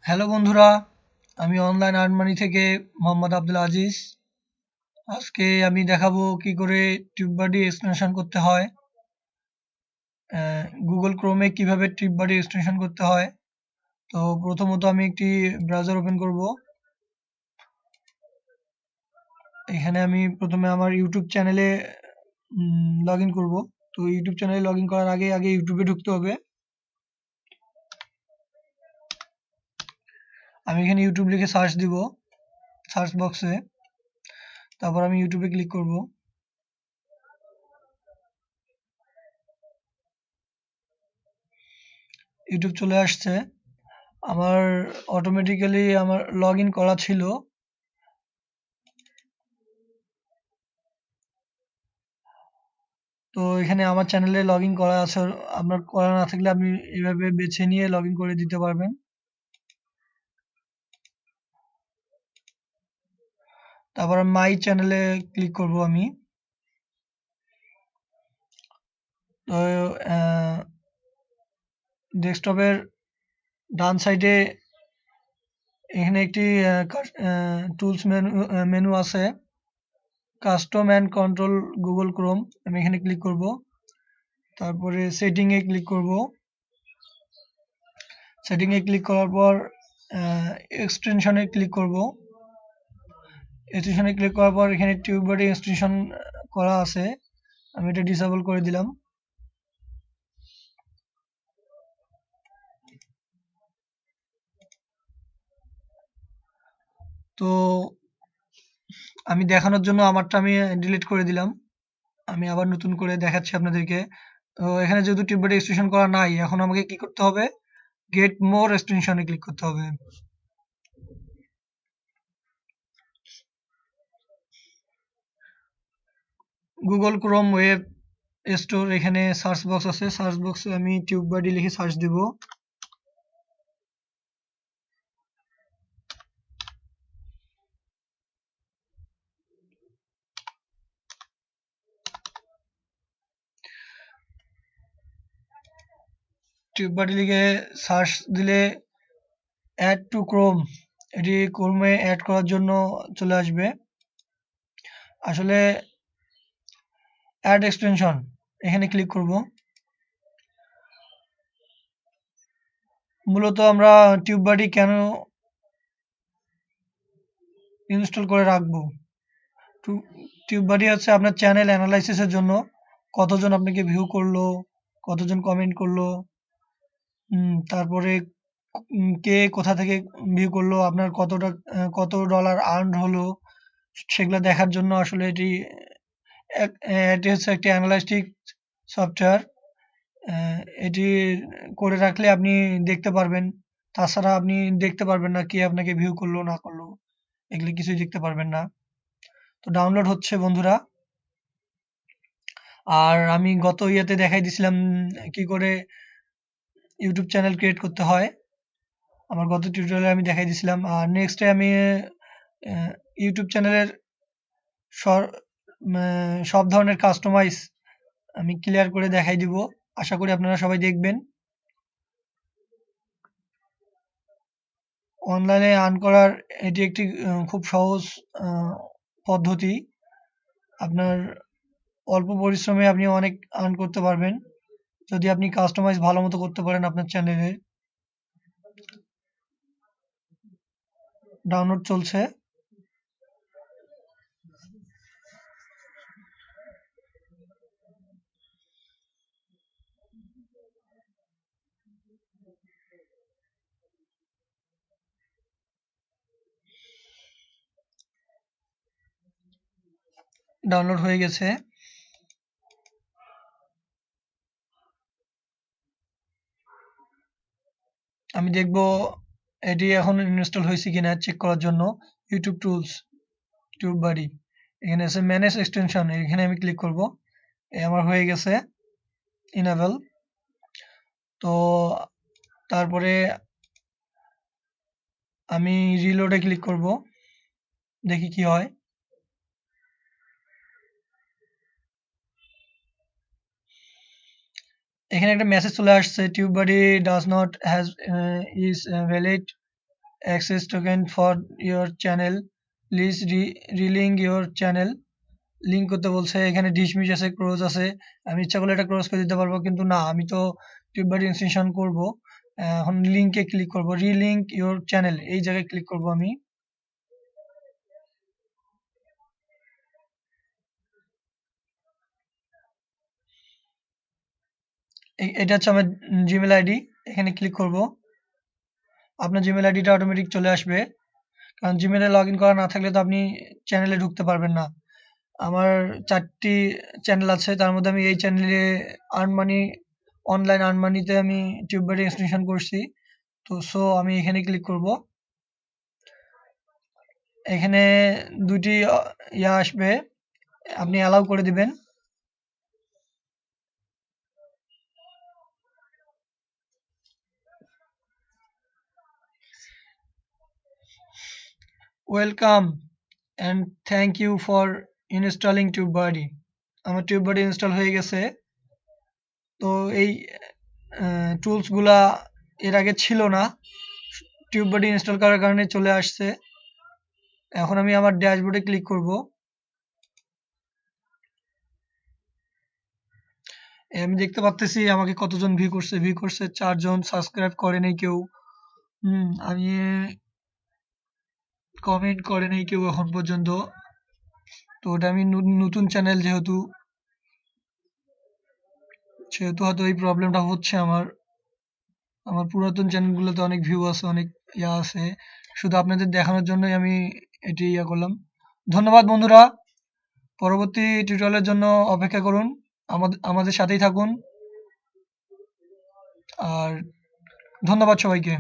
Hello বন্ধুরা, আমি online earn money থেকে মোহাম্মদ আব্দুল আজিজ। আজকে আমি দেখাবো কি করে টিউববাডি এক্সটেনশন করতে হয়। গুগল ক্রোমে কিভাবে টিউববাডি এক্সটেনশন করতে হয়। তো প্রথমত আমি একটি ব্রাউজার ওপেন করব। এখানে আমি প্রথমে আমার ইউটিউব চ্যানেলে লগ ইন করবো। তো ইউটিউব চ্যানেলে লগ ইন করার আগে ইউটিউবে ঢুকতে হবে। আমি এখানে ইউটিউব লিখে সার্চ দিব সার্চ বক্সে। তারপর আমি ইউটিউবে ক্লিক করব। ইউটিউব চলে আসছে। আমার অটোমেটিক্যালি আমার লগ ইন করা ছিল। তো এখানে আমার চ্যানেলে লগ ইন করা আছে। আপনার করা না থাকলে আপনি এইভাবে বেছে নিয়ে লগ ইন করে দিতে পারবেন। তারপর মাই চ্যানেলে ক্লিক করব আমি। তো ডেস্কটপের ডান সাইডে এখানে একটি টুলস মেনু আছে, custom and control Google Chrome. আমি এখানে ক্লিক করব। তারপরে সেটিংয়ে ক্লিক করব। সেটিংয়ে ক্লিক করার পর এক্সটেনশনে ক্লিক করব। এক্সটেনশনে ক্লিক করার পর এখানে টিউববাডি এক্সটেনশন করা আছে, আমি এটা ডিসেবল করে দিলাম। তো আমি দেখানোর জন্য আমারটা আমি ডিলিট করে দিলাম। আমি আবার নতুন করে দেখাচ্ছি আপনাদেরকে। তো এখানে যেহেতু টিউববাডি এক্সটেনশন করা নাই, এখন আমাকে কি করতে হবে? গেট মোর এক্সটেনশনে ক্লিক করতে হবে। গুগল ক্রোম ওয়েব স্টোর, এখানে সার্চ বক্স আছে, সার্চ বক্সে আমি টিউববাডি লিখে সার্চ দিব। টিউববাডি লিখে সার্চ দিলে অ্যাড টু ক্রোম, এটি ক্রোমে অ্যাড করার জন্য চলে আসবে। আসলে অ্যাড এক্সটেনশন এখানে ক্লিক করব। মূলত আমরা টিউববাডি কেন ইনস্টল করে রাখবো? টিউববাডি হচ্ছে আপনার চ্যানেল অ্যানালাইসিসের জন্য। কতজন আপনাকে ভিউ করলো, কতজন কমেন্ট করলো, তারপরে কে কোথা থেকে ভিউ করলো, আপনার কত ডলার আর্ন হলো, সেগুলো দেখার জন্য আসলে এটি হচ্ছে একটি অ্যানালাইটিক সফটওয়্যার। এটি করে রাখলে আপনি দেখতে পারবেন। তাছাড়া আপনি দেখতে পারবেন না কে আপনাকে ভিউ করলো না করলো, এগুলি কিছুই দেখতে পারবেন না। তো ডাউনলোড হচ্ছে বন্ধুরা। আর আমি গত ইয়েতে দেখাই দিছিলাম কি করে ইউটিউব চ্যানেল ক্রিয়েট করতে হয়। আমার গত টিউটোরিয়ালে আমি দেখাই দিছিলাম। আর নেক্সটে আমি ইউটিউব চ্যানেলের সব ধরনের কাস্টমাইজ আমি ক্লিয়ার করে দেখাই দিব। আশা করি আপনারা সবাই দেখবেন। অনলাইনে আর্ন করার এটি একটি খুব সহজ পদ্ধতি। আপনার অল্প পরিশ্রমে আপনি অনেক আর্ন করতে পারবেন যদি আপনি কাস্টমাইজ ভালো মতো করতে পারেন আপনার চ্যানেলে। ডাউনলোড চলছে। ডাউনলোড হয়ে গেছে। আমি দেখব এটি এখন ইনস্টল হয়েছে কিনা চেক করার জন্য। ইউটিউব টুলস, টিউববাডি, এখানে আছে ম্যানেজ এক্সটেনশন, এখানে আমি ক্লিক করব। আমার হয়ে গেছে ইনেবল। তো তারপরে আমি রিলোডে ক্লিক করব, দেখি কি হয়। এখানে একটা মেসেজ চলে আসছে, TubeBuddy does not has is valid access token for your channel, please relink your channel, link করতে বলছে। এখানে ডিসমিস আছে, ক্লোজ আছে। আমি ইচ্ছা করলে এটা ক্লোজ করে দিতে পারবো, কিন্তু না, আমি তো টিউববাডি ইনস্টলেশন করব। এখন লিংকে ক্লিক করব, রিলিঙ্ক ইওর চ্যানেল, এই জায়গায় ক্লিক করব আমি। এটা হচ্ছে আমার জিমেল আইডি, এখানে ক্লিক করব। আপনার জিমেল আইডিটা অটোমেটিক চলে আসবে, কারণ জিমেলে লগ ইন করা না থাকলে তো আপনি চ্যানেলে ঢুকতে পারবেন না। আমার 4টি চ্যানেল আছে, তার মধ্যে আমি এই চ্যানেলে আর্নমানি, অনলাইন আর্নমানিতে আমি টিউববাডি ইনস্টলেশন করছি। তো আমি এখানে ক্লিক করব। এখানে দুটি ইয়া আসবে, আপনি অ্যালাউ করে দিবেন। Welcome and thank you for installing TubeBuddy. আমার টিউববাডি ইনস্টল হয়ে গেছে। তো এই টুলসগুলা এর আগে ছিল না, টিউববাডি ইনস্টল করার কারণে চলে আসছে। এখন আমি আমার ড্যাশবোর্ডে ক্লিক করব। আমি দেখতে পাচ্তেছি আমাকে কতজন ভিউ করছে 4 জন, সাবস্ক্রাইব করে নাই কেউ। আমি কমেন্ট করে নাই কেউ এখন পর্যন্ত। তো ওটা আমি নতুন চ্যানেল যেহেতু হয়তো এই প্রবলেমটা হচ্ছে আমার। আমার পুরাতন চ্যানেলগুলোতে অনেক ভিউ আছে, অনেক ইয়া আছে। শুধু আপনাদের দেখানোর জন্যই আমি এটি ইয়া করলাম। ধন্যবাদ বন্ধুরা, পরবর্তী টিউটোরিয়ালের জন্য অপেক্ষা করুন, আমাদের সাথেই থাকুন। আর ধন্যবাদ সবাইকে।